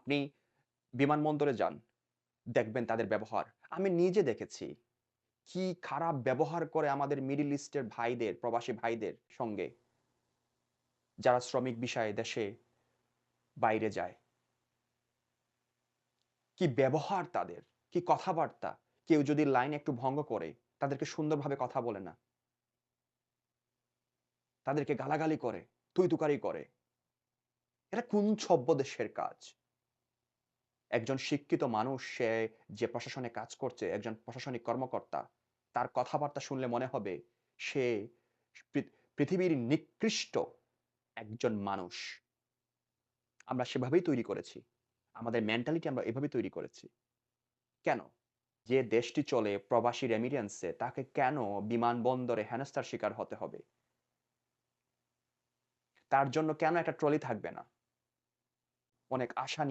আপনি বিমানবন্দরে যান, দেখবেন তাদের ব্যবহার। আমি নিজে দেখেছি কি খারাপ ব্যবহার করে আমাদের মিডল ইস্টের ভাইদের, প্রবাসী ভাইদের সঙ্গে, যারা শ্রমিক বিষয়ে দেশে বাইরে যায়। কি ব্যবহার তাদের, কি কথাবার্তা। কেউ যদি লাইন একটু ভঙ্গ করে, তাদেরকে সুন্দরভাবে কথা বলে না। তাদেরকে গালাগালি করে, তুই-তুকারি করে। এটা কোন সভ্য দেশের কাজ? একজন শিক্ষিত মানুষ সে যে প্রশাসনে কাজ করছে, একজন প্রশাসনিক কর্মকর্তা, তার কথাবার্তা শুনলে মনে হবে সে পৃ পৃথিবীর নিকৃষ্ট একজন মানুষ। আমরা সেভাবেই তৈরি করেছি। আমাদের মেন্টালিটি আমরা এভাবেই তৈরি করেছি। কেন? যে দেশটি চলে প্রবাসী রেমিট্যান্সে তাকে কেন বিমানবন্দরে হেনস্থার শিকার হতে হবে? তার জন্য কেন একটা ট্রলি থাকবে না? অনেক আশা